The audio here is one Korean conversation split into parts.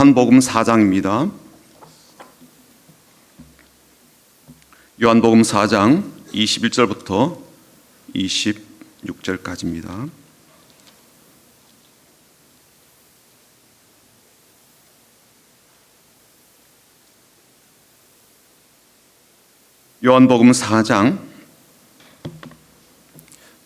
요한복음 4장입니다. 요한복음 4장 21절부터 26절까지입니다. 요한복음 4장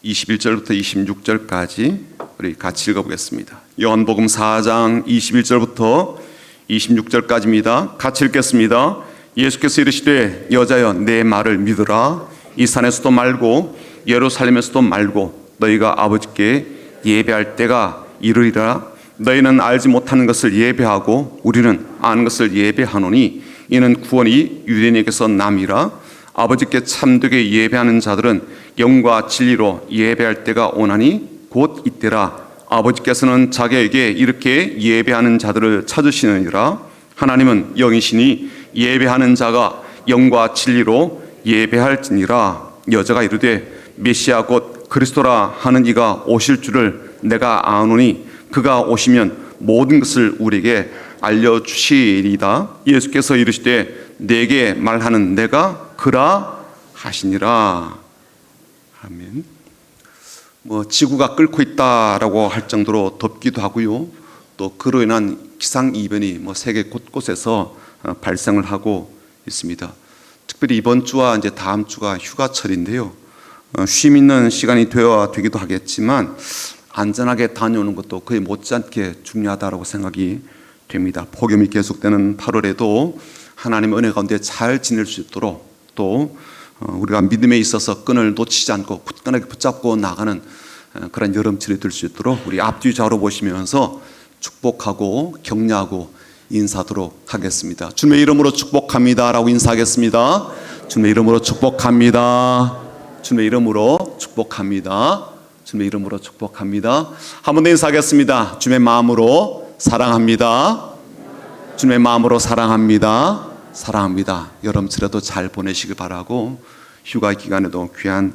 21절부터 26절까지 우리 같이 읽어보겠습니다. 요한복음 4장 21절부터 26절까지입니다. 같이 읽겠습니다. 예수께서 이르시되 여자여 내 말을 믿으라. 이 산에서도 말고 예루살렘에서도 말고 너희가 아버지께 예배할 때가 이르리라. 너희는 알지 못하는 것을 예배하고 우리는 아는 것을 예배하노니 이는 구원이 유대인에게서 남이라. 아버지께 참되게 예배하는 자들은 영과 진리로 예배할 때가 오나니 곧 이때라. 아버지께서는 자기에게 이렇게 예배하는 자들을 찾으시느니라. 하나님은 영이시니 예배하는 자가 영과 진리로 예배할지니라. 여자가 이르되 메시아 곧 그리스도라 하는 이가 오실 줄을 내가 아노니 그가 오시면 모든 것을 우리에게 알려주시리이다. 예수께서 이르시되 내게 말하는 내가 그라 하시니라. 아멘. 지구가 끓고 있다라고 할 정도로 덥기도 하고요. 또 그로 인한 기상 이변이 세계 곳곳에서 발생을 하고 있습니다. 특별히 이번 주와 이제 다음 주가 휴가철인데요. 쉼 있는 시간이 되기도 하겠지만 안전하게 다녀오는 것도 거의 못지않게 중요하다고 생각이 됩니다. 폭염이 계속되는 8월에도 하나님의 은혜 가운데 잘 지낼 수 있도록 또 우리가 믿음에 있어서 끈을 놓치지 않고 굳건하게 붙잡고 나가는 그런 여름철이 될 수 있도록 우리 앞뒤 좌우로 보시면서 축복하고 격려하고 인사하도록 하겠습니다. 주님의 이름으로 축복합니다 라고 인사하겠습니다. 주님의 이름으로 축복합니다. 주님의 이름으로 축복합니다. 주님의 이름으로 축복합니다. 한 번 더 인사하겠습니다. 주님의 마음으로 사랑합니다. 주님의 마음으로 사랑합니다. 사랑합니다. 여름철에도 잘 보내시길 바라고 휴가 기간에도 귀한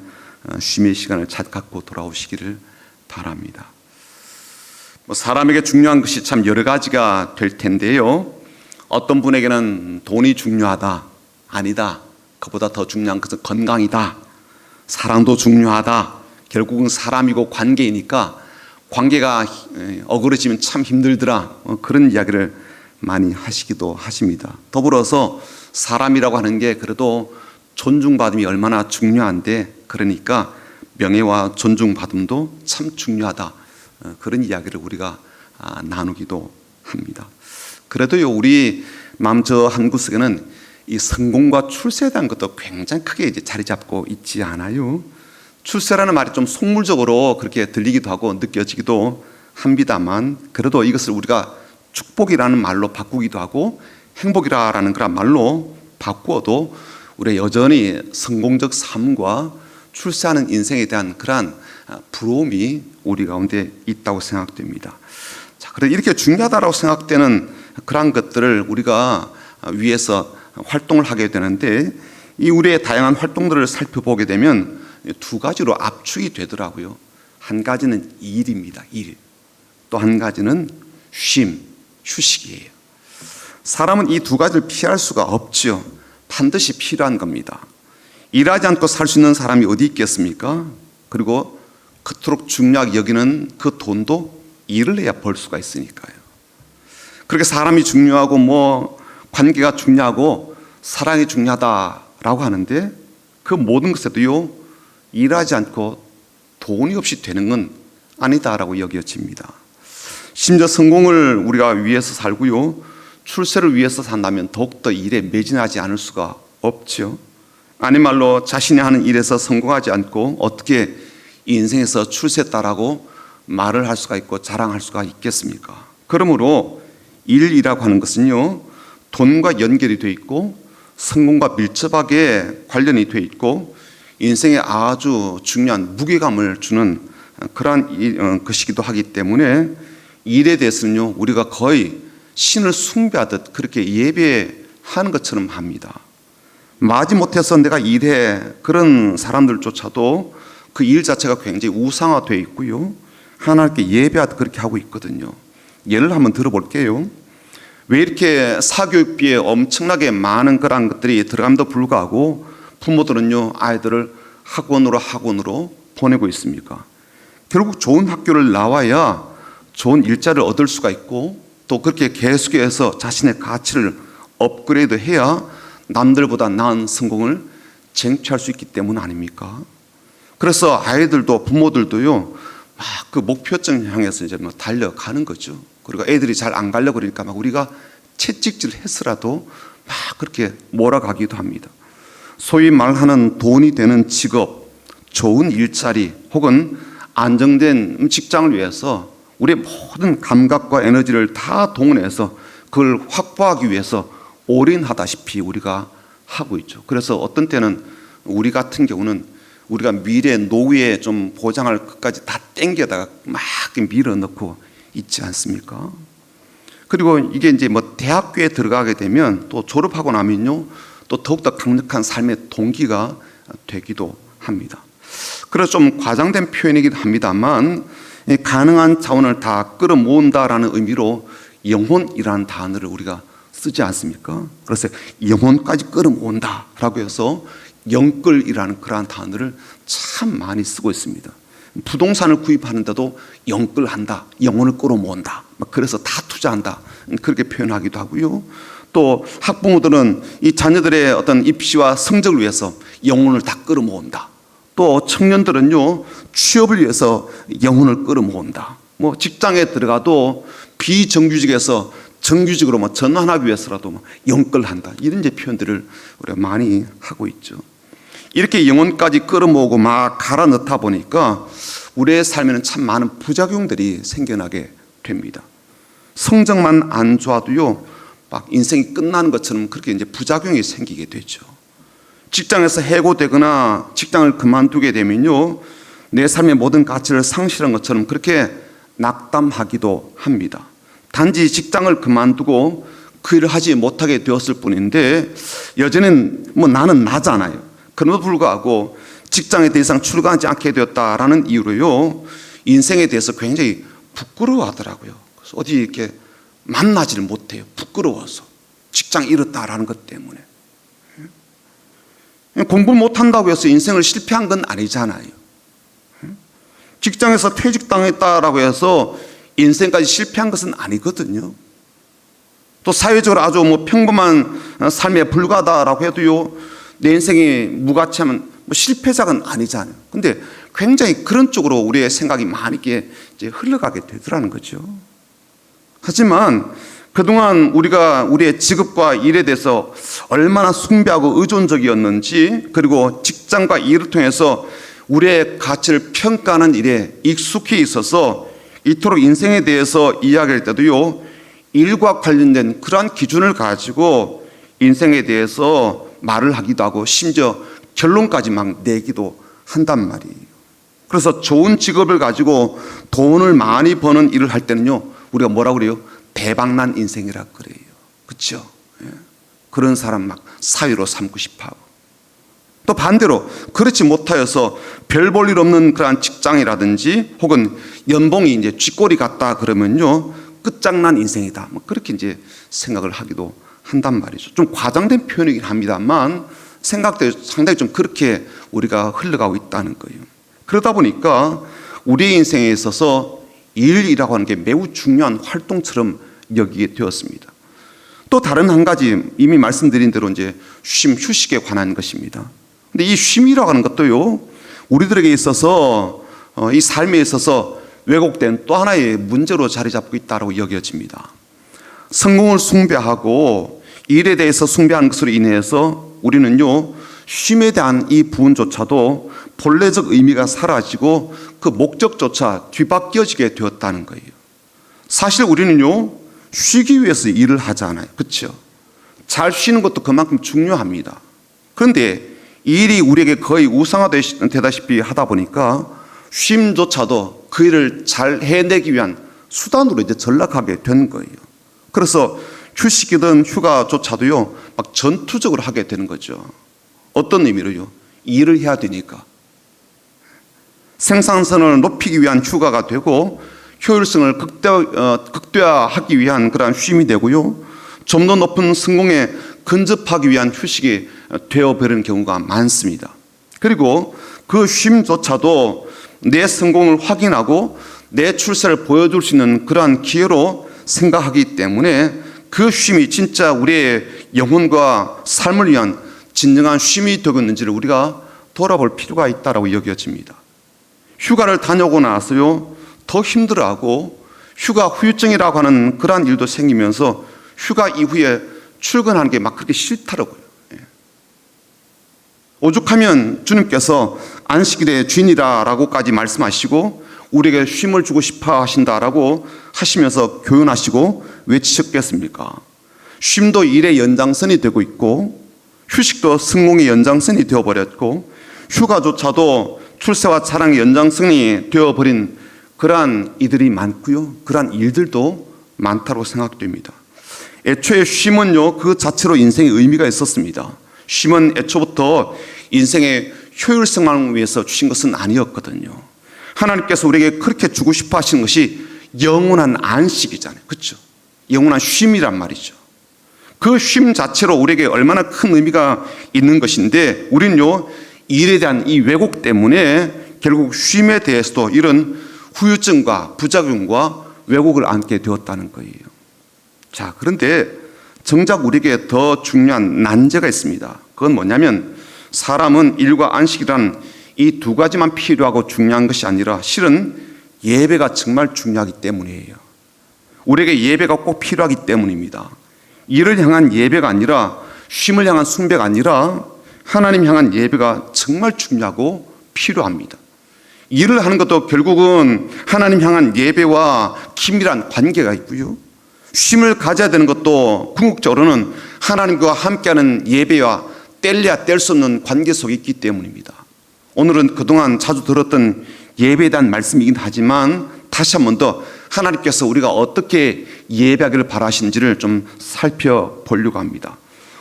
쉼의 시간을 잘 갖고 돌아오시기를 바랍니다. 사람에게 중요한 것이 참 여러 가지가 될 텐데요. 어떤 분에게는 돈이 중요하다. 아니다. 그보다 더 중요한 것은 건강이다. 사랑도 중요하다. 결국은 사람이고 관계이니까 관계가 어그러지면 참 힘들더라. 그런 이야기를 많이 하시기도 하십니다. 더불어서 사람이라고 하는 게 그래도 존중받음이 얼마나 중요한데 그러니까 명예와 존중받음도 참 중요하다. 그런 이야기를 우리가 나누기도 합니다. 그래도요 우리 마음 저 한구석에는 이 성공과 출세에 대한 것도 굉장히 크게 이제 자리 잡고 있지 않아요? 출세라는 말이 좀 속물적으로 그렇게 들리기도 하고 느껴지기도 합니다만 그래도 이것을 우리가 축복이라는 말로 바꾸기도 하고 행복이라는 그런 말로 바꾸어도 우리가 여전히 성공적 삶과 출세하는 인생에 대한 그러한 부러움이 우리 가운데 있다고 생각됩니다. 자, 그래서 이렇게 중요하다고 생각되는 그러한 것들을 우리가 위해서 활동을 하게 되는데 이 우리의 다양한 활동들을 살펴보게 되면 두 가지로 압축이 되더라고요. 한 가지는 일입니다. 일. 또 한 가지는 쉼, 휴식이에요. 사람은 이 두 가지를 피할 수가 없죠. 반드시 필요한 겁니다. 일하지 않고 살 수 있는 사람이 어디 있겠습니까? 그리고 그토록 중요하게 여기는 그 돈도 일을 해야 벌 수가 있으니까요. 그렇게 사람이 중요하고 관계가 중요하고 사랑이 중요하다라고 하는데 그 모든 것에도요 일하지 않고 돈이 없이 되는 건 아니다라고 여겨집니다. 심지어 성공을 우리가 위해서 살고요 출세를 위해서 산다면 더욱더 일에 매진하지 않을 수가 없죠. 아닌 말로 자신이 하는 일에서 성공하지 않고 어떻게 인생에서 출세했다라고 말을 할 수가 있고 자랑할 수가 있겠습니까? 그러므로 일이라고 하는 것은요 돈과 연결이 되어 있고 성공과 밀접하게 관련이 되어 있고 인생에 아주 중요한 무게감을 주는 그러한 것이기도 하기 때문에 일에 대해서는요 우리가 거의 신을 숭배하듯 그렇게 예배하는 것처럼 합니다. 마지못해서 내가 일해 그런 사람들조차도 그 일 자체가 굉장히 우상화되어 있고요 하나님께 예배하듯 그렇게 하고 있거든요. 예를 한번 들어볼게요. 왜 이렇게 사교육비에 엄청나게 많은 그런 것들이 들어감도 불구하고 부모들은요, 아이들을 학원으로 보내고 있습니까? 결국 좋은 학교를 나와야 좋은 일자리를 얻을 수가 있고, 또 그렇게 계속해서 자신의 가치를 업그레이드 해야 남들보다 나은 성공을 쟁취할 수 있기 때문 아닙니까? 그래서 아이들도 부모들도요, 막 그 목표점 향해서 이제 뭐 달려가는 거죠. 그리고 애들이 잘 안 가려고 그러니까 막 우리가 채찍질 해서라도 막 그렇게 몰아가기도 합니다. 소위 말하는 돈이 되는 직업, 좋은 일자리 혹은 안정된 직장을 위해서 우리의 모든 감각과 에너지를 다 동원해서 그걸 확보하기 위해서 올인하다시피 우리가 하고 있죠. 그래서 어떤 때는 우리 같은 경우는 우리가 미래 노후에 좀 보장할 것까지 다 땡겨다가 막 밀어넣고 있지 않습니까? 그리고 이게 이제 뭐 대학교에 들어가게 되면 또 졸업하고 나면요, 또 더욱더 강력한 삶의 동기가 되기도 합니다. 그래서 좀 과장된 표현이긴 합니다만, 가능한 자원을 다 끌어모은다라는 의미로 영혼이라는 단어를 우리가 쓰지 않습니까? 그래서 영혼까지 끌어모은다라고 해서 영끌이라는 그러한 단어를 참 많이 쓰고 있습니다. 부동산을 구입하는데도 영끌한다, 영혼을 끌어모은다, 그래서 다 투자한다, 그렇게 표현하기도 하고요. 또 학부모들은 이 자녀들의 어떤 입시와 성적을 위해서 영혼을 다 끌어모은다. 또 청년들은요, 취업을 위해서 영혼을 끌어모은다. 뭐 직장에 들어가도 비정규직에서 정규직으로 뭐 전환하기 위해서라도 뭐 영끌한다. 이런 이제 표현들을 우리가 많이 하고 있죠. 이렇게 영혼까지 끌어모으고 막 갈아 넣다 보니까 우리의 삶에는 참 많은 부작용들이 생겨나게 됩니다. 성적만 안 좋아도요, 막 인생이 끝나는 것처럼 그렇게 이제 부작용이 생기게 되죠. 직장에서 해고되거나 직장을 그만두게 되면요, 내 삶의 모든 가치를 상실한 것처럼 그렇게 낙담하기도 합니다. 단지 직장을 그만두고 그 일을 하지 못하게 되었을 뿐인데 여전히 뭐 나는 나잖아요. 그럼에도 불구하고 직장에 더 이상 출근하지 않게 되었다라는 이유로요, 인생에 대해서 굉장히 부끄러워하더라고요. 그래서 어디 이렇게 만나지를 못해요. 부끄러워서. 직장 잃었다라는 것 때문에. 공부를 못한다고 해서 인생을 실패한 건 아니잖아요. 직장에서 퇴직당했다라고 해서 인생까지 실패한 것은 아니거든요. 또 사회적으로 아주 뭐 평범한 삶에 불과하다라고 해도요, 내 인생이 무가치하면 뭐 실패작은 아니잖아요. 근데 굉장히 그런 쪽으로 우리의 생각이 많이 이제 흘러가게 되더라는 거죠. 하지만 그동안 우리가 우리의 직업과 일에 대해서 얼마나 숭배하고 의존적이었는지, 그리고 직장과 일을 통해서 우리의 가치를 평가하는 일에 익숙해 있어서 이토록 인생에 대해서 이야기할 때도요, 일과 관련된 그러한 기준을 가지고 인생에 대해서 말을 하기도 하고 심지어 결론까지 막 내기도 한단 말이에요. 그래서 좋은 직업을 가지고 돈을 많이 버는 일을 할 때는요, 우리가 뭐라고 그래요? 대박난 인생이라 그래요. 그렇죠? 그런 사람 막 사위로 삼고 싶어하고, 또 반대로 그렇지 못하여서 별 볼 일 없는 그러한 직장이라든지 혹은 연봉이 이제 쥐꼬리 같다 그러면요, 끝장난 인생이다. 뭐 그렇게 이제 생각을 하기도 한단 말이죠. 좀 과장된 표현이긴 합니다만 생각대로 상당히 좀 그렇게 우리가 흘러가고 있다는 거예요. 그러다 보니까 우리의 인생에 있어서 일이라고 하는 게 매우 중요한 활동처럼 여기게 되었습니다. 또 다른 한 가지 이미 말씀드린 대로 이제 휴식에 관한 것입니다. 근데 이 쉼이라고 하는 것도요, 우리들에게 있어서 이 삶에 있어서 왜곡된 또 하나의 문제로 자리 잡고 있다고 여겨집니다. 성공을 숭배하고 일에 대해서 숭배하는 것으로 인해서 우리는요, 쉼에 대한 이 부분조차도 본래적 의미가 사라지고 그 목적조차 뒤바뀌어지게 되었다는 거예요. 사실 우리는요, 쉬기 위해서 일을 하잖아요. 그렇죠? 잘 쉬는 것도 그만큼 중요합니다. 그런데 일이 우리에게 거의 우상화되다시피 하다 보니까 쉼조차도 그 일을 잘 해내기 위한 수단으로 이제 전락하게 된 거예요. 그래서 휴식이든 휴가조차도요, 막 전투적으로 하게 되는 거죠. 어떤 의미로요? 일을 해야 되니까. 생산성을 높이기 위한 휴가가 되고 효율성을 극대화하기 위한 그러한 쉼이 되고요. 좀 더 높은 성공에 근접하기 위한 휴식이 되어버리는 경우가 많습니다. 그리고 그 쉼조차도 내 성공을 확인하고 내 출세를 보여줄 수 있는 그러한 기회로 생각하기 때문에 그 쉼이 진짜 우리의 영혼과 삶을 위한 진정한 쉼이 되고 있는지를 우리가 돌아볼 필요가 있다고 여겨집니다. 휴가를 다녀오고 나서요 더 힘들어하고 휴가 후유증이라고 하는 그러한 일도 생기면서 휴가 이후에 출근하는 게 막 그렇게 싫더라고요. 오죽하면 주님께서 안식일의 주인이라고까지 말씀하시고 우리에게 쉼을 주고 싶어 하신다라고 하시면서 교훈하시고 외치셨겠습니까? 쉼도 일의 연장선이 되고 있고 휴식도 성공의 연장선이 되어버렸고 휴가조차도 출세와 자랑의 연장선이 되어버린 그러한 이들이 많고요. 그러한 일들도 많다고 생각됩니다. 애초에 쉼은요 그 자체로 인생의 의미가 있었습니다. 쉼은 애초부터 인생의 효율성만을 위해서 주신 것은 아니었거든요. 하나님께서 우리에게 그렇게 주고 싶어 하시는 것이 영원한 안식이잖아요. 그렇죠? 영원한 쉼이란 말이죠. 그 쉼 자체로 우리에게 얼마나 큰 의미가 있는 것인데 우리는요 일에 대한 이 왜곡 때문에 결국 쉼에 대해서도 이런 후유증과 부작용과 왜곡을 안게 되었다는 거예요. 자, 그런데 정작 우리에게 더 중요한 난제가 있습니다. 그건 뭐냐면 사람은 일과 안식이란 이 두 가지만 필요하고 중요한 것이 아니라 실은 예배가 정말 중요하기 때문이에요. 우리에게 예배가 꼭 필요하기 때문입니다. 일을 향한 예배가 아니라 쉼을 향한 숭배가 아니라 하나님 향한 예배가 정말 중요하고 필요합니다. 일을 하는 것도 결국은 하나님 향한 예배와 긴밀한 관계가 있고요. 쉼을 가져야 되는 것도 궁극적으로는 하나님과 함께하는 예배와 뗄래야 뗄 수 없는 관계 속에 있기 때문입니다. 오늘은 그동안 자주 들었던 예배에 대한 말씀이긴 하지만 다시 한 번 더 하나님께서 우리가 어떻게 예배하기를 바라시는지를 좀 살펴보려고 합니다.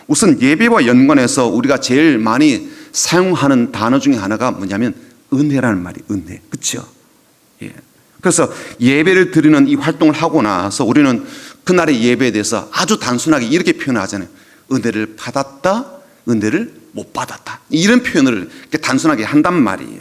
우선 예배와 연관해서 우리가 제일 많이 사용하는 단어 중에 하나가 뭐냐면 은혜라는 말이 은혜. 그렇죠? 예. 그래서 예배를 드리는 이 활동을 하고 나서 우리는 그날의 예배에 대해서 아주 단순하게 이렇게 표현하잖아요. 은혜를 받았다, 은혜를 못 받았다. 이런 표현을 이렇게 단순하게 한단 말이에요.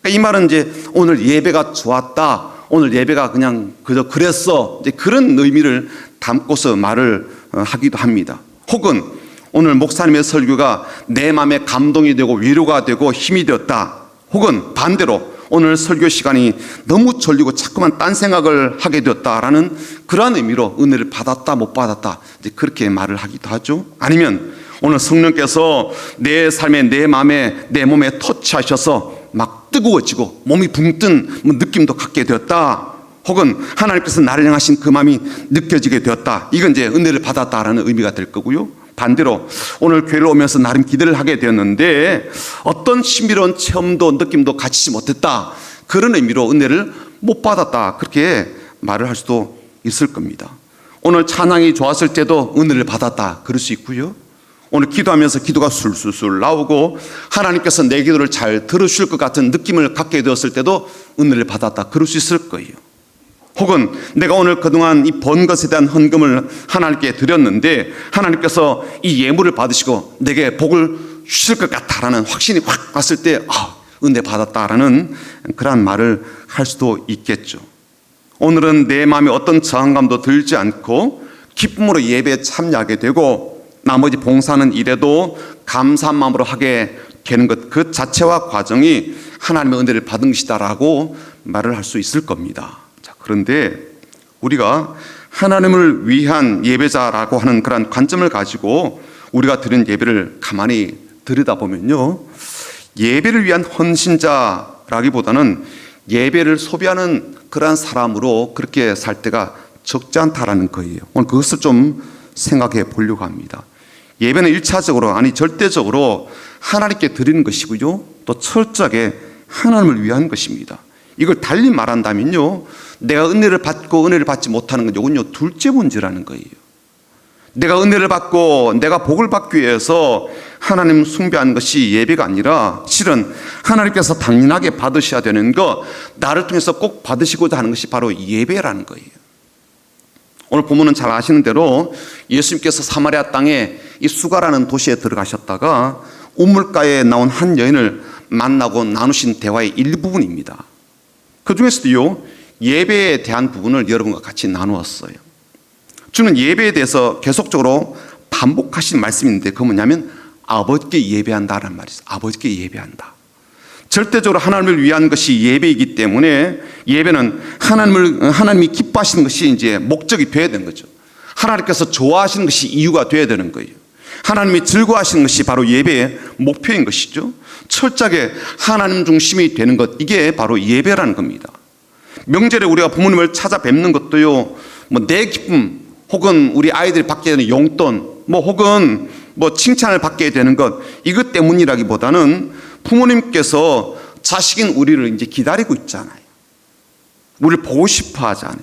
그러니까 이 말은 이제 오늘 예배가 좋았다, 오늘 예배가 그냥 그저 그랬어, 이제 그런 의미를 담고서 말을 하기도 합니다. 혹은 오늘 목사님의 설교가 내 마음에 감동이 되고 위로가 되고 힘이 되었다. 혹은 반대로 오늘 설교 시간이 너무 졸리고 자꾸만 딴 생각을 하게 되었다라는 그러한 의미로 은혜를 받았다 못 받았다 이제 그렇게 말을 하기도 하죠. 아니면 오늘 성령께서 내 삶에 내 마음에 내 몸에 터치하셔서 막 뜨거워지고 몸이 붕 뜬 느낌도 갖게 되었다. 혹은 하나님께서 나를 향하신 그 마음이 느껴지게 되었다. 이건 이제 은혜를 받았다라는 의미가 될 거고요. 반대로 오늘 교회를 오면서 나름 기대를 하게 되었는데 어떤 신비로운 체험도 느낌도 갖추지 못했다. 그런 의미로 은혜를 못 받았다. 그렇게 말을 할 수도 있을 겁니다. 오늘 찬양이 좋았을 때도 은혜를 받았다. 그럴 수 있고요. 오늘 기도하면서 기도가 술술술 나오고 하나님께서 내 기도를 잘 들으실 것 같은 느낌을 갖게 되었을 때도 은혜를 받았다. 그럴 수 있을 거예요. 혹은 내가 오늘 그동안 이 번 것에 대한 헌금을 하나님께 드렸는데 하나님께서 이 예물을 받으시고 내게 복을 주실 것 같다라는 확신이 확 왔을 때 은혜 받았다라는 그런 말을 할 수도 있겠죠. 오늘은 내 마음에 어떤 저항감도 들지 않고 기쁨으로 예배에 참여하게 되고 나머지 봉사하는 일에도 감사한 마음으로 하게 되는 것 그 자체와 과정이 하나님의 은혜를 받은 것이다라고 말을 할 수 있을 겁니다. 그런데 우리가 하나님을 위한 예배자라고 하는 그런 관점을 가지고 우리가 드리는 예배를 가만히 들여다보면요, 예배를 위한 헌신자라기보다는 예배를 소비하는 그러한 사람으로 그렇게 살 때가 적지 않다라는 거예요. 오늘 그것을 좀 생각해 보려고 합니다. 예배는 1차적으로 아니 절대적으로 하나님께 드리는 것이고요, 또 철저하게 하나님을 위한 것입니다. 이걸 달리 말한다면요, 내가 은혜를 받고 은혜를 받지 못하는 건 이건요 둘째 문제라는 거예요. 내가 은혜를 받고 내가 복을 받기 위해서 하나님 숭배하는 것이 예배가 아니라 실은 하나님께서 당연하게 받으셔야 되는 것, 나를 통해서 꼭 받으시고자 하는 것이 바로 예배라는 거예요. 오늘 본문은 잘 아시는 대로 예수님께서 사마리아 땅에 이 수가라는 도시에 들어가셨다가 우물가에 나온 한 여인을 만나고 나누신 대화의 일부분입니다. 그 중에서도요, 예배에 대한 부분을 여러분과 같이 나누었어요. 주는 예배에 대해서 계속적으로 반복하신 말씀인데 그건 뭐냐면 아버지께 예배한다라는 말이 있어요. 아버지께 예배한다. 절대적으로 하나님을 위한 것이 예배이기 때문에 예배는 하나님이 기뻐하시는 것이 이제 목적이 되어야 되는 거죠. 하나님께서 좋아하시는 것이 이유가 되어야 되는 거예요. 하나님이 즐거워하시는 것이 바로 예배의 목표인 것이죠. 철저하게 하나님 중심이 되는 것, 이게 바로 예배라는 겁니다. 명절에 우리가 부모님을 찾아뵙는 것도요, 뭐 내 기쁨 혹은 우리 아이들이 받게 되는 용돈 혹은 칭찬을 받게 되는 것, 이것 때문이라기보다는 부모님께서 자식인 우리를 이제 기다리고 있잖아요. 우리를 보고 싶어 하잖아요.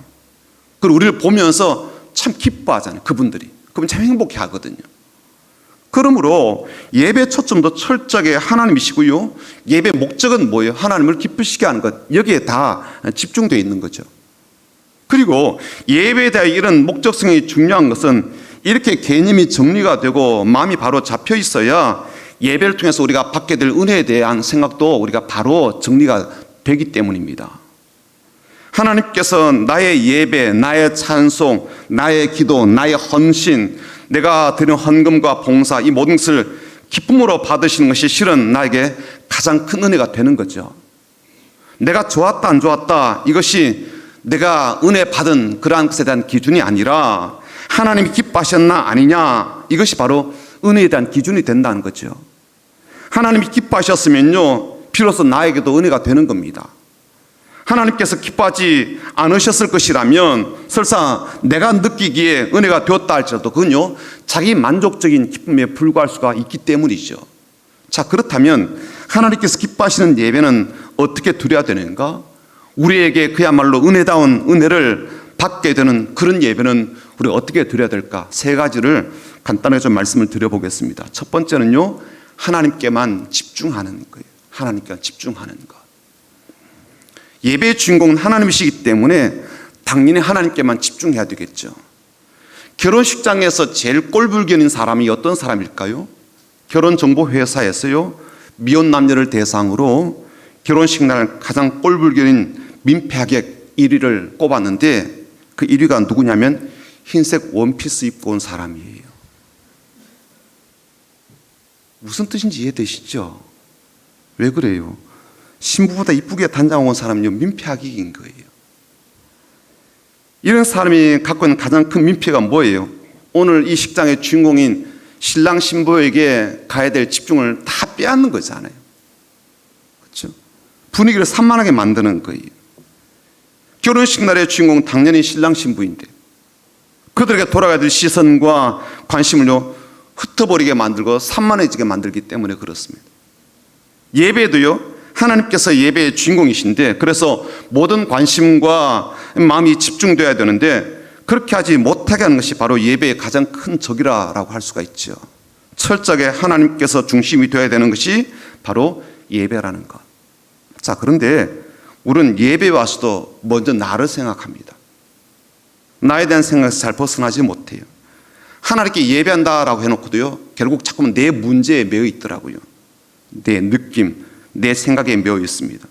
그리고 우리를 보면서 참 기뻐하잖아요. 그분들이. 그분 참 행복해 하거든요. 그러므로 예배 초점도 철저하게 하나님이시고요. 예배 목적은 뭐예요? 하나님을 기쁘시게 하는 것. 여기에 다 집중되어 있는 거죠. 그리고 예배에 대한 이런 목적성이 중요한 것은 이렇게 개념이 정리가 되고 마음이 바로 잡혀 있어야 예배를 통해서 우리가 받게 될 은혜에 대한 생각도 우리가 바로 정리가 되기 때문입니다. 하나님께서 나의 예배, 나의 찬송, 나의 기도, 나의 헌신, 내가 드리는 헌금과 봉사, 이 모든 것을 기쁨으로 받으시는 것이 실은 나에게 가장 큰 은혜가 되는 거죠. 내가 좋았다 안 좋았다, 이것이 내가 은혜 받은 그러한 것에 대한 기준이 아니라 하나님이 기뻐하셨나 아니냐, 이것이 바로 은혜에 대한 기준이 된다는 거죠. 하나님이 기뻐하셨으면요, 비로소 나에게도 은혜가 되는 겁니다. 하나님께서 기뻐하지 않으셨을 것이라면 설사 내가 느끼기에 은혜가 되었다 할지라도 그건요, 자기 만족적인 기쁨에 불과할 수가 있기 때문이죠. 자, 그렇다면 하나님께서 기뻐하시는 예배는 어떻게 드려야 되는가? 우리에게 그야말로 은혜다운 은혜를 받게 되는 그런 예배는 우리가 어떻게 드려야 될까? 세 가지를 간단하게 좀 말씀을 드려보겠습니다. 첫 번째는요, 하나님께만 집중하는 거예요. 하나님께만 집중하는 것. 예배의 주인공은 하나님이시기 때문에 당연히 하나님께만 집중해야 되겠죠. 결혼식장에서 제일 꼴불견인 사람이 어떤 사람일까요? 결혼정보회사에서요, 미혼 남녀를 대상으로 결혼식 날 가장 꼴불견인 민폐하객 1위를 꼽았는데 그 1위가 누구냐면 흰색 원피스 입고 온 사람이에요. 무슨 뜻인지 이해되시죠? 왜 그래요? 신부보다 이쁘게 단장한 사람은요, 민폐하객인 거예요. 이런 사람이 갖고 있는 가장 큰 민폐가 뭐예요? 오늘 이 식장의 주인공인 신랑 신부에게 가야 될 집중을 다 빼앗는 거잖아요. 그렇죠? 분위기를 산만하게 만드는 거예요. 결혼식 날의 주인공은 당연히 신랑 신부인데 그들에게 돌아가야 될 시선과 관심을요, 흩어버리게 만들고 산만해지게 만들기 때문에 그렇습니다. 예배도요, 하나님께서 예배의 주인공이신데 그래서 모든 관심과 마음이 집중돼야 되는데 그렇게 하지 못하게 하는 것이 바로 예배의 가장 큰 적이라고 할 수가 있죠. 철저하게 하나님께서 중심이 되어야 되는 것이 바로 예배라는 것. 자, 그런데 우리는 예배에 와서도 먼저 나를 생각합니다. 나에 대한 생각에서 잘 벗어나지 못해요. 하나님께 예배한다라고 해놓고도요, 결국 자꾸만 내 문제에 매여 있더라고요. 내 느낌, 내 생각에 매여 있습니다.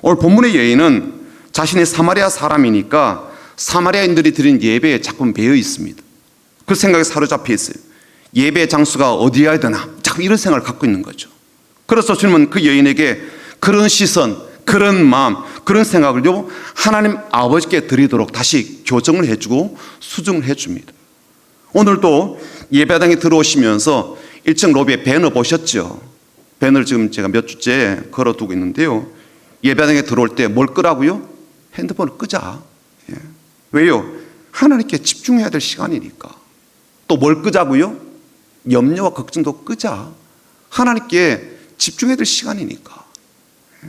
오늘 본문의 여인은 자신이 사마리아 사람이니까 사마리아인들이 드린 예배에 자꾸 매여 있습니다. 그 생각에 사로잡혀 있어요. 예배 장소가 어디여야 되나, 자꾸 이런 생각을 갖고 있는 거죠. 그래서 주님은 그 여인에게 그런 시선, 그런 마음, 그런 생각을요, 하나님 아버지께 드리도록 다시 교정을 해주고 수정을 해줍니다. 오늘도 예배당에 들어오시면서 1층 로비에 배너 보셨죠? 배너를 지금 제가 몇 주째 걸어두고 있는데요, 예배당에 들어올 때 뭘 끄라고요? 핸드폰을 끄자. 예. 왜요? 하나님께 집중해야 될 시간이니까. 또 뭘 끄자고요? 염려와 걱정도 끄자. 하나님께 집중해야 될 시간이니까. 예.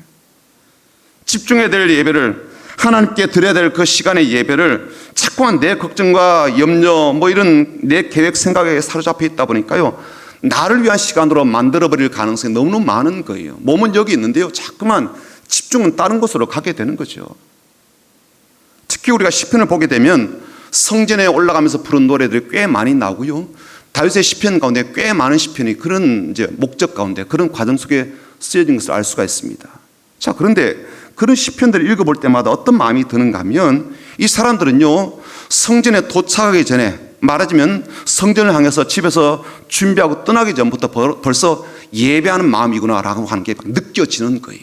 집중해야 될 예배를, 하나님께 드려야 될 그 시간의 예배를 자꾸만 내 걱정과 염려 이런 내 계획 생각에 사로잡혀 있다 보니까요, 나를 위한 시간으로 만들어버릴 가능성이 너무너무 많은 거예요. 몸은 여기 있는데요, 자꾸만 집중은 다른 곳으로 가게 되는 거죠. 특히 우리가 시편을 보게 되면 성전에 올라가면서 부른 노래들이 꽤 많이 나오고요. 다윗의 시편 가운데 꽤 많은 시편이 그런 이제 목적 가운데 그런 과정 속에 쓰여진 것을 알 수가 있습니다. 자, 그런데 그런 시편들을 읽어볼 때마다 어떤 마음이 드는가 하면 이 사람들은요, 성전에 도착하기 전에, 말하자면 성전을 향해서 집에서 준비하고 떠나기 전부터 벌써 예배하는 마음이구나라고 하는 게 느껴지는 거예요.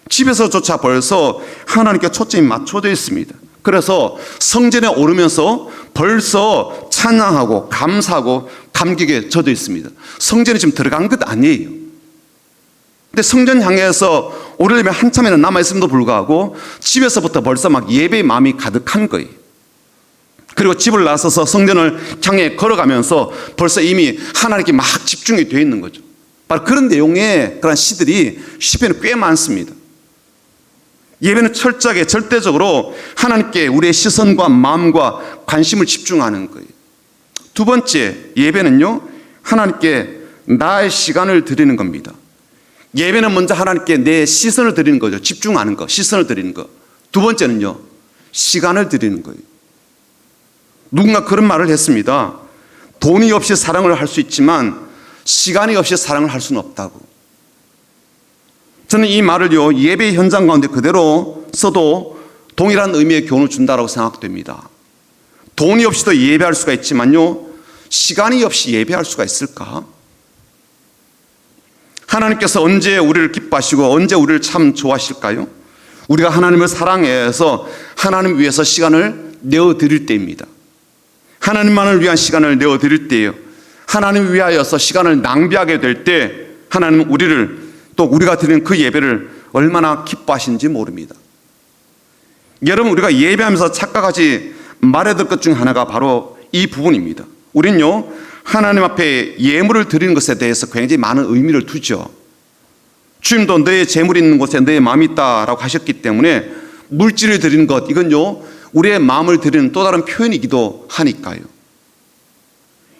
집에서조차 벌써 하나님께 초점이 맞춰져 있습니다. 그래서 성전에 오르면서 벌써 찬양하고 감사하고 감격에 젖어 있습니다. 성전에 지금 들어간 것 아니에요. 근데 성전 향해서 오르려면 한참이나 남아있음에도 불구하고 집에서부터 벌써 막 예배의 마음이 가득한 거예요. 그리고 집을 나서서 성전을 향해 걸어가면서 벌써 이미 하나님께 막 집중이 되어 있는 거죠. 바로 그런 내용의 그런 시들이 시편에 꽤 많습니다. 예배는 철저하게 절대적으로 하나님께 우리의 시선과 마음과 관심을 집중하는 거예요. 두 번째, 예배는요, 하나님께 나의 시간을 드리는 겁니다. 예배는 먼저 하나님께 내 시선을 드리는 거죠. 집중하는 거, 시선을 드리는 거. 두 번째는요, 시간을 드리는 거예요. 누군가 그런 말을 했습니다. 돈이 없이 사랑을 할 수 있지만 시간이 없이 사랑을 할 수는 없다고. 저는 이 말을요, 예배 현장 가운데 그대로 써도 동일한 의미의 교훈을 준다고 생각됩니다. 돈이 없이도 예배할 수가 있지만요, 시간이 없이 예배할 수가 있을까? 하나님께서 언제 우리를 기뻐하시고 언제 우리를 참 좋아하실까요? 우리가 하나님을 사랑해서 하나님 위해서 시간을 내어드릴 때입니다. 하나님만을 위한 시간을 내어드릴 때예요. 하나님 위하여서 시간을 낭비하게 될 때 하나님은 우리를, 또 우리가 드리는 그 예배를 얼마나 기뻐하시는지 모릅니다. 여러분, 우리가 예배하면서 착각하지 말해야 될 것 중 하나가 바로 이 부분입니다. 우린요, 하나님 앞에 예물을 드리는 것에 대해서 굉장히 많은 의미를 두죠. 주님도 너의 재물이 있는 곳에 너의 마음이 있다라고 하셨기 때문에 물질을 드리는 것, 이건요, 우리의 마음을 드리는 또 다른 표현이기도 하니까요.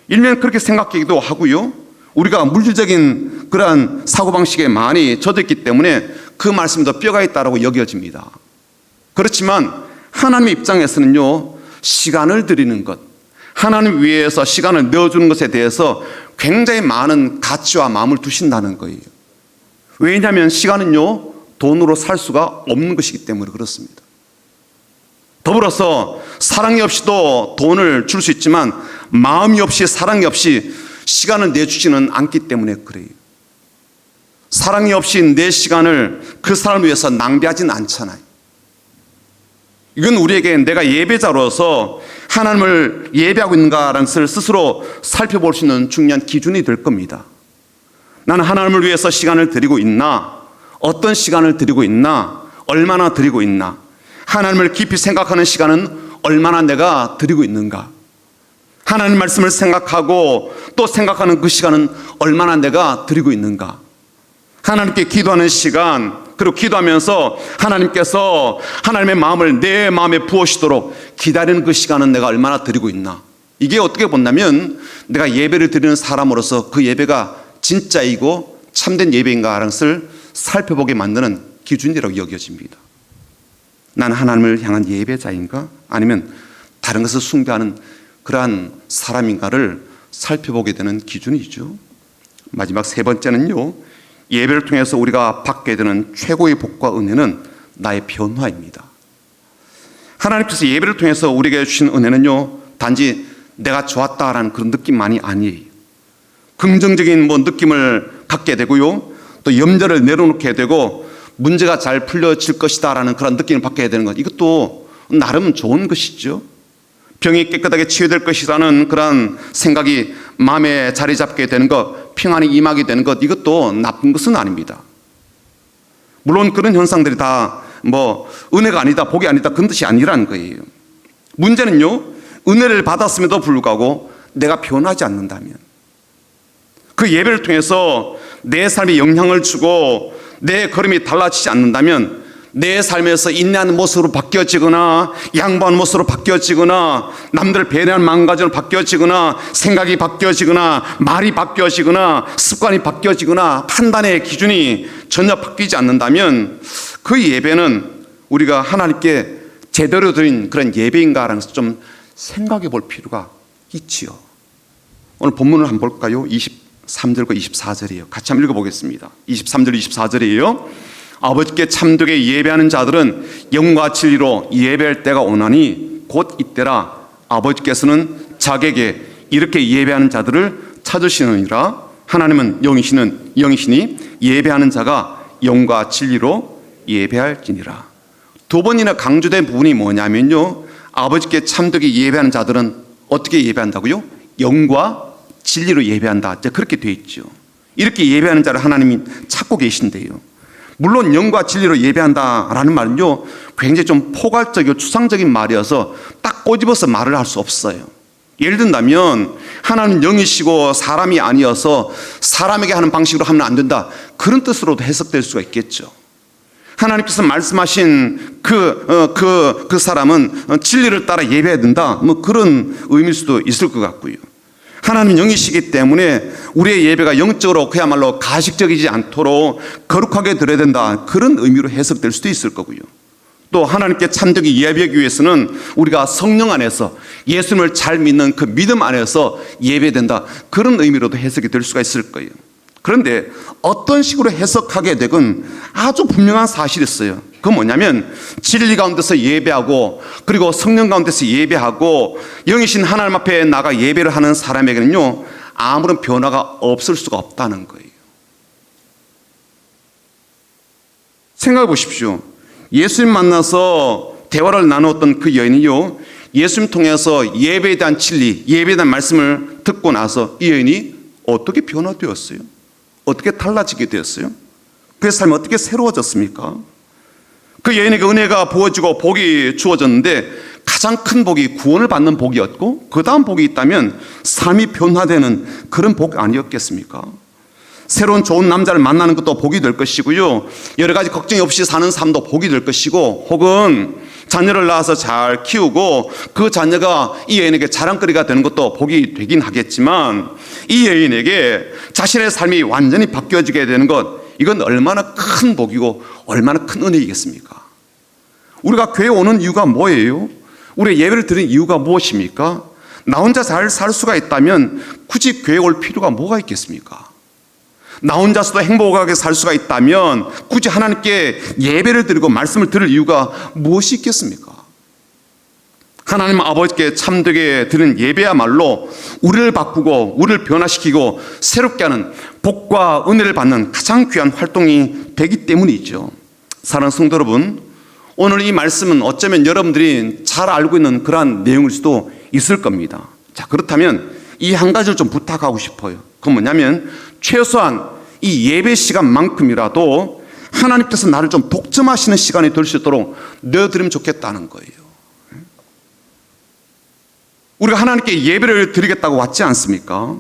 일면 그렇게 생각하기도 하고요, 우리가 물질적인 그러한 사고방식에 많이 젖어있기 때문에 그 말씀도 뼈가 있다라고 여겨집니다. 그렇지만 하나님의 입장에서는요, 시간을 드리는 것, 하나님 위해서 시간을 내어주는 것에 대해서 굉장히 많은 가치와 마음을 두신다는 거예요. 왜냐하면 시간은요, 돈으로 살 수가 없는 것이기 때문에 그렇습니다. 더불어서 사랑이 없이도 돈을 줄 수 있지만 마음이 없이, 사랑이 없이 시간을 내주지는 않기 때문에 그래요. 사랑이 없이 내 시간을 그 사람을 위해서 낭비하지는 않잖아요. 이건 우리에게 내가 예배자로서 하나님을 예배하고 있는가라는 것을 스스로 살펴볼 수 있는 중요한 기준이 될 겁니다. 나는 하나님을 위해서 시간을 드리고 있나? 어떤 시간을 드리고 있나? 얼마나 드리고 있나? 하나님을 깊이 생각하는 시간은 얼마나 내가 드리고 있는가? 하나님 말씀을 생각하고 또 생각하는 그 시간은 얼마나 내가 드리고 있는가? 하나님께 기도하는 시간, 그리고 기도하면서 하나님께서 하나님의 마음을 내 마음에 부으시도록 기다리는 그 시간은 내가 얼마나 드리고 있나? 이게 어떻게 본다면 내가 예배를 드리는 사람으로서 그 예배가 진짜이고 참된 예배인가 하는 것을 살펴보게 만드는 기준이라고 여겨집니다. 나는 하나님을 향한 예배자인가? 아니면 다른 것을 숭배하는 그러한 사람인가를 살펴보게 되는 기준이죠. 마지막 세 번째는요, 예배를 통해서 우리가 받게 되는 최고의 복과 은혜는 나의 변화입니다. 하나님께서 예배를 통해서 우리에게 주신 은혜는요, 단지 내가 좋았다라는 그런 느낌만이 아니에요. 긍정적인 느낌을 갖게 되고요, 또 염려를 내려놓게 되고 문제가 잘 풀려질 것이다라는 그런 느낌을 받게 되는 것, 이것도 나름 좋은 것이죠. 병이 깨끗하게 치유될 것이라는 그런 생각이 마음에 자리 잡게 되는 것, 평안이 임하게 되는 것, 이것도 나쁜 것은 아닙니다. 물론 그런 현상들이 다 은혜가 아니다, 복이 아니다, 그런 뜻이 아니라는 거예요. 문제는요, 은혜를 받았음에도 불구하고 내가 변하지 않는다면, 그 예배를 통해서 내 삶에 영향을 주고 내 걸음이 달라지지 않는다면, 내 삶에서 인내하는 모습으로 바뀌어지거나 양보하는 모습으로 바뀌어지거나 남들을 배려하는 마음가짐으로 바뀌어지거나 생각이 바뀌어지거나 말이 바뀌어지거나 습관이 바뀌어지거나 판단의 기준이 전혀 바뀌지 않는다면 그 예배는 우리가 하나님께 제대로 드린 그런 예배인가라는 것을 좀 생각해 볼 필요가 있지요. 오늘 본문을 한번 볼까요? 23절과 24절이에요. 같이 한번 읽어보겠습니다. 23절 24절이에요. 아버지께 참되게 예배하는 자들은 영과 진리로 예배할 때가 오나니 곧 이때라. 아버지께서는 자기에게 이렇게 예배하는 자들을 찾으시느니라. 하나님은 영이시니 예배하는 자가 영과 진리로 예배할지니라. 두 번이나 강조된 부분이 뭐냐면요, 아버지께 참되게 예배하는 자들은 어떻게 예배한다고요? 영과 진리로 예배한다. 그렇게 되어 있죠. 이렇게 예배하는 자를 하나님이 찾고 계신데요. 물론 영과 진리로 예배한다라는 말은요, 굉장히 좀 포괄적이고 추상적인 말이어서 딱 꼬집어서 말을 할 수 없어요. 예를 든다면 하나님은 영이시고 사람이 아니어서 사람에게 하는 방식으로 하면 안 된다, 그런 뜻으로도 해석될 수가 있겠죠. 하나님께서 말씀하신 그 사람은 진리를 따라 예배해야 된다, 뭐 그런 의미일 수도 있을 것 같고요. 하나님 영이시기 때문에 우리의 예배가 영적으로 그야말로 가식적이지 않도록 거룩하게 드려야 된다, 그런 의미로 해석될 수도 있을 거고요. 또 하나님께 참되게 예배하기 위해서는 우리가 성령 안에서 예수님을 잘 믿는 그 믿음 안에서 예배된다, 그런 의미로도 해석이 될 수가 있을 거예요. 그런데 어떤 식으로 해석하게 되건 아주 분명한 사실이 있어요. 그건 뭐냐면 진리 가운데서 예배하고 그리고 성령 가운데서 예배하고 영이신 하나님 앞에 나가 예배를 하는 사람에게는요, 아무런 변화가 없을 수가 없다는 거예요. 생각해 보십시오. 예수님 만나서 대화를 나누었던 그 여인이요, 예수님 통해서 예배에 대한 진리, 예배에 대한 말씀을 듣고 나서 이 여인이 어떻게 변화되었어요? 어떻게 달라지게 되었어요? 그의 삶이 어떻게 새로워졌습니까? 그 여인에게 은혜가 부어지고 복이 주어졌는데 가장 큰 복이 구원을 받는 복이었고, 그 다음 복이 있다면 삶이 변화되는 그런 복 아니었겠습니까? 새로운 좋은 남자를 만나는 것도 복이 될 것이고요, 여러 가지 걱정이 없이 사는 삶도 복이 될 것이고, 혹은 자녀를 낳아서 잘 키우고 그 자녀가 이 여인에게 자랑거리가 되는 것도 복이 되긴 하겠지만, 이 여인에게 자신의 삶이 완전히 바뀌어지게 되는 것, 이건 얼마나 큰 복이고 얼마나 큰 은혜이겠습니까? 우리가 교회 오는 이유가 뭐예요? 우리 예배를 드리는 이유가 무엇입니까? 나 혼자 잘 살 수가 있다면 굳이 교회 올 필요가 뭐가 있겠습니까? 나 혼자서도 행복하게 살 수가 있다면 굳이 하나님께 예배를 드리고 말씀을 들을 이유가 무엇이 있겠습니까? 하나님 아버지께 참되게 드리는 예배야말로 우리를 바꾸고 우리를 변화시키고 새롭게 하는 복과 은혜를 받는 가장 귀한 활동이 되기 때문이죠. 사랑하는 성도 여러분, 오늘 이 말씀은 어쩌면 여러분들이 잘 알고 있는 그러한 내용일 수도 있을 겁니다. 자, 그렇다면 이 한 가지를 좀 부탁하고 싶어요. 그건 뭐냐면 최소한 이 예배 시간만큼이라도 하나님께서 나를 좀 독점하시는 시간이 될 수 있도록 내어드리면 좋겠다는 거예요. 우리가 하나님께 예배를 드리겠다고 왔지 않습니까?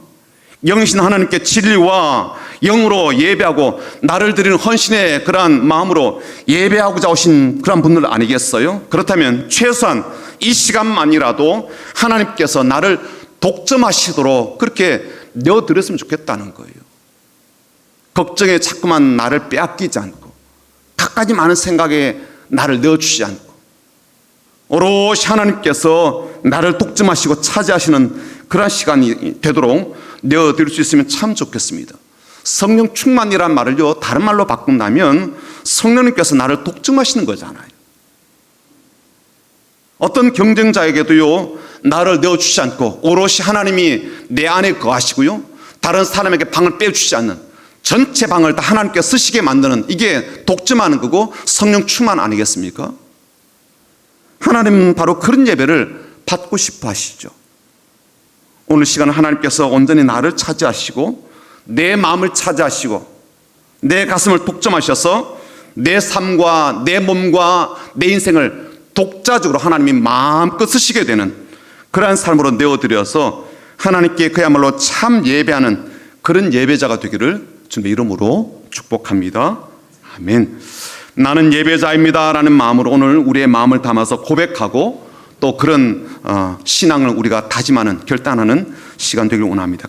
영이신 하나님께 진리와 영으로 예배하고 나를 드리는 헌신의 그러한 마음으로 예배하고자 오신 그런 분들 아니겠어요? 그렇다면 최소한 이 시간만이라도 하나님께서 나를 독점하시도록 그렇게 내어드렸으면 좋겠다는 거예요. 걱정에 자꾸만 나를 빼앗기지 않고 갖가지 많은 생각에 나를 내어주지 않고 오롯이 하나님께서 나를 독점하시고 차지하시는 그런 시간이 되도록 내어드릴 수 있으면 참 좋겠습니다. 성령 충만이란 말을요, 다른 말로 바꾼다면 성령님께서 나를 독점하시는 거잖아요. 어떤 경쟁자에게도요, 나를 내어주지 않고 오롯이 하나님이 내 안에 거하시고요, 다른 사람에게 방을 빼주지 않는, 전체 방을 다 하나님께 쓰시게 만드는, 이게 독점하는 거고 성령 충만 아니겠습니까? 하나님은 바로 그런 예배를 받고 싶어 하시죠. 오늘 시간은 하나님께서 온전히 나를 차지하시고 내 마음을 차지하시고 내 가슴을 독점하셔서 내 삶과 내 몸과 내 인생을 독자적으로 하나님이 마음껏 쓰시게 되는 그러한 삶으로 내어드려서 하나님께 그야말로 참 예배하는 그런 예배자가 되기를 주님의 이름으로 축복합니다. 아멘. 나는 예배자입니다 라는 마음으로 오늘 우리의 마음을 담아서 고백하고 또 그런 신앙을 우리가 다짐하는, 결단하는 시간 되기를 원합니다.